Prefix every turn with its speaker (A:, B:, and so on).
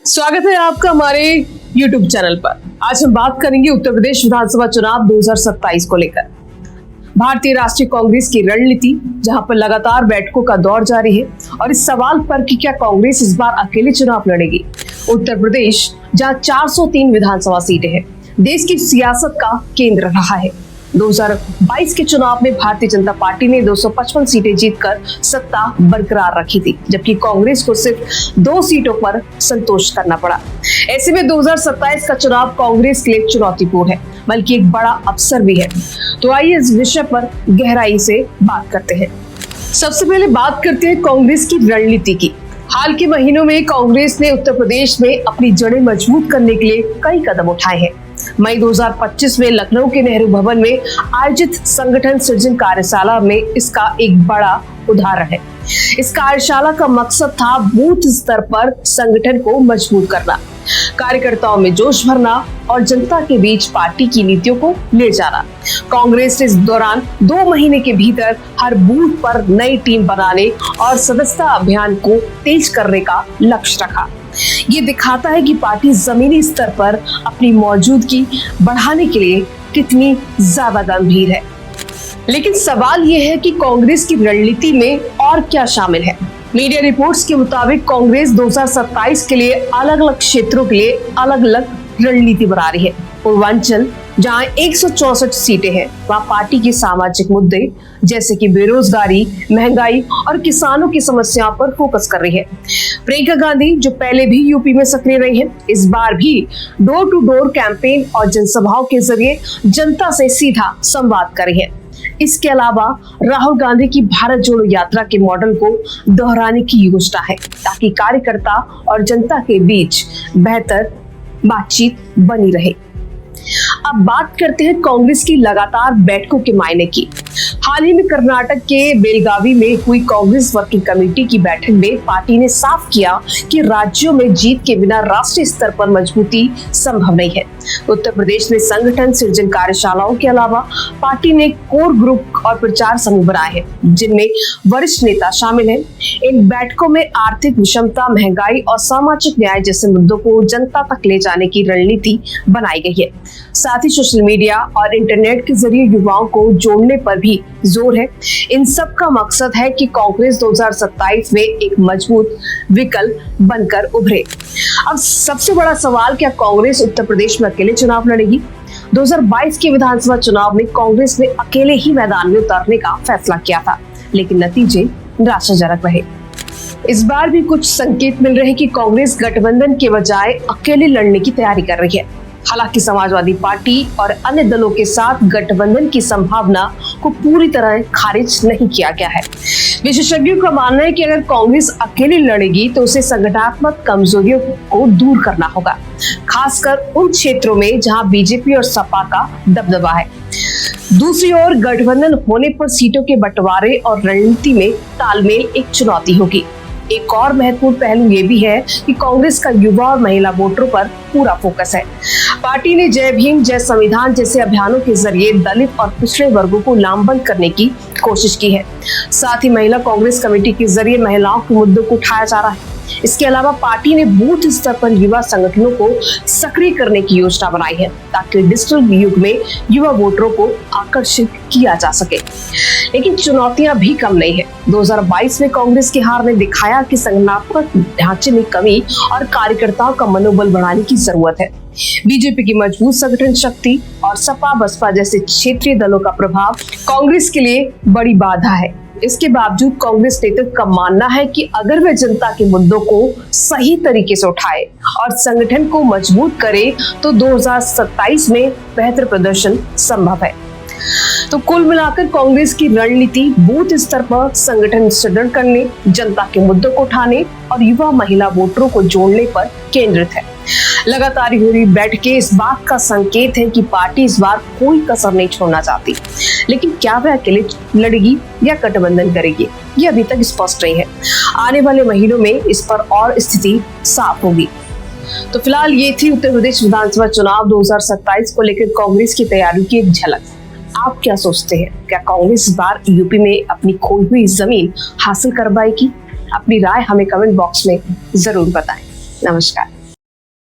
A: स्वागत है आपका हमारे YouTube चैनल पर। आज हम बात करेंगे उत्तर प्रदेश विधानसभा चुनाव 2027 को लेकर। भारतीय राष्ट्रीय कांग्रेस की रणनीति, जहां पर लगातार बैठकों का दौर जारी है, और इस सवाल पर कि क्या कांग्रेस इस बार अकेले चुनाव लड़ेगी। उत्तर प्रदेश जहां 403 विधानसभा सीटें हैं, देश की सियासत का केंद्र रहा है। 2022 के चुनाव में भारतीय जनता पार्टी ने 255 सीटें जीतकर सत्ता बरकरार रखी थी, जबकि कांग्रेस को सिर्फ 2 सीटों पर संतोष करना पड़ा। ऐसे में 2027 का चुनाव कांग्रेस के लिए चुनौतीपूर्ण है, बल्कि एक बड़ा अवसर भी है। तो आइए इस विषय पर गहराई से बात करते हैं। सबसे पहले बात करते हैं कांग्रेस की रणनीति की। हाल के महीनों में कांग्रेस ने उत्तर प्रदेश में अपनी जड़ें मजबूत करने के लिए कई कदम उठाए हैं। मई 2025 में लखनऊ के नेहरू भवन में आयोजित संगठन सृजन कार्यशाला में इसका एक बड़ा उदाहरण है। इस कार्यशाला का मकसद था बूथ स्तर पर संगठन को मजबूत करना, कार्यकर्ताओं में जोश भरना और जनता के बीच पार्टी की नीतियों को ले जाना। कांग्रेस ने इस दौरान 2 महीने के भीतर हर बूथ पर नई टीम बनाने और सदस्यता अभियान को तेज करने का लक्ष्य रखा। ये दिखाता है कि पार्टी जमीनी स्तर पर अपनी मौजूदगी बढ़ाने के लिए कितनी ज्यादा गंभीर है। लेकिन सवाल ये है कि कांग्रेस की रणनीति में और क्या शामिल है। मीडिया रिपोर्ट्स के मुताबिक कांग्रेस 2027 के लिए अलग अलग क्षेत्रों के लिए अलग अलग रणनीति बना रही है। पूर्वांचल, जहां 164 सीटें हैं, वहां पार्टी के सामाजिक मुद्दे जैसे कि बेरोजगारी, महंगाई और किसानों की समस्याओं पर फोकस कर रही है। प्रियंका गांधी, जो पहले भी यूपी में सक्रिय रही है, इस बार भी डोर टू डोर कैंपेन और जनसभाओं के जरिए जनता से सीधा संवाद कर रही है। इसके अलावा राहुल गांधी की भारत जोड़ो यात्रा के मॉडल को दोहराने की योजना है, ताकि कार्यकर्ता और जनता के बीच बेहतर बातचीत बनी रहे। अब बात करते हैं कांग्रेस की लगातार बैठकों के मायने की। हाल ही में कर्नाटक के बेलगावी में हुई कांग्रेस वर्किंग कमेटी की बैठक में पार्टी ने साफ किया कि राज्यों में जीत के बिना राष्ट्रीय स्तर पर मजबूती संभव नहीं है। उत्तर प्रदेश में संगठन सृजन कार्यशालाओं के अलावा पार्टी ने कोर ग्रुप और प्रचार समूह बनाए हैं, जिनमें वरिष्ठ नेता शामिल हैं। इन बैठकों में आर्थिक विषमता, महंगाई और सामाजिक न्याय जैसे मुद्दों को जनता तक ले जाने की रणनीति बनाई गई है। साथ ही सोशल मीडिया और इंटरनेट के जरिए युवाओं को जोड़ने पर भी जोर है। इन सब का मकसद है कि कांग्रेस 2027 में एक मजबूत विकल्प बनकर उभरे। अब सबसे बड़ा सवाल, क्या कांग्रेस उत्तर प्रदेश में अकेले चुनाव लड़ेगी? 2022 के विधानसभा चुनाव में कांग्रेस ने अकेले ही मैदान में उतरने का फैसला किया था, लेकिन नतीजे निराशाजनक रहे। इस बार भी कुछ संकेत मिल रहे हैं कि कांग्रेस गठबंधन के बजाय अकेले लड़ने की तैयारी कर रही है। हालांकि समाजवादी पार्टी और अन्य दलों के साथ गठबंधन की संभावना को पूरी तरह खारिज नहीं किया गया है। विशेषज्ञों का मानना है कि अगर कांग्रेस अकेले लड़ेगी तो उसे संगठनात्मक कमजोरियों को दूर करना होगा, खासकर उन क्षेत्रों में जहां बीजेपी और सपा का दबदबा है। दूसरी ओर गठबंधन होने पर सीटों के बंटवारे और रणनीति में तालमेल एक चुनौती होगी। एक और महत्वपूर्ण पहलू ये भी है कि कांग्रेस का युवा और महिला वोटरों पर पूरा फोकस है। पार्टी ने जय भीम, जय संविधान जैसे अभियानों के जरिए दलित और पिछड़े वर्गों को लामबंद करने की कोशिश की है। साथ ही महिला कांग्रेस कमेटी के जरिए महिलाओं के मुद्दों को उठाया जा रहा है। इसके अलावा पार्टी ने बूथ स्तर पर युवा संगठनों को सक्रिय करने की योजना बनाई है, ताकि डिजिटल युग में युवा वोटरों को आकर्षित किया जा सके। लेकिन चुनौतियां भी कम नहीं है। 2022 में कांग्रेस की हार ने दिखाया कि संगठनात्मक ढांचे में कमी और कार्यकर्ताओं का मनोबल बढ़ाने की जरूरत है। बीजेपी की मजबूत संगठन शक्ति और सपा बसपा जैसे क्षेत्रीय दलों का प्रभाव कांग्रेस के लिए बड़ी बाधा है। इसके बावजूद कांग्रेस नेतृत्व का मानना है कि अगर वे जनता के मुद्दों को सही तरीके से उठाए और संगठन को मजबूत करे तो 2027 में बेहतर प्रदर्शन संभव है। तो कुल मिलाकर कांग्रेस की रणनीति बूथ स्तर पर संगठन सुदृढ़ करने, जनता के मुद्दों को उठाने और युवा महिला वोटरों को जोड़ने पर केंद्रित है। लगातार हो रही बैठकें इस बात का संकेत है कि पार्टी इस बार कोई कसर नहीं छोड़ना चाहती। लेकिन क्या वह अकेले लड़ेगी या गठबंधन करेगी, ये अभी तक स्पष्ट नहीं है। आने वाले महीनों में इस पर और स्थिति साफ होगी। तो फिलहाल ये थी उत्तर प्रदेश विधानसभा चुनाव 2027 को लेकर कांग्रेस की तैयारी की एक झलक। आप क्या सोचते हैं, क्या कांग्रेस इस बार यूपी में अपनी खोई हुई जमीन हासिल कर पाएगी? अपनी राय हमें कमेंट बॉक्स में जरूर बताएं। नमस्कार।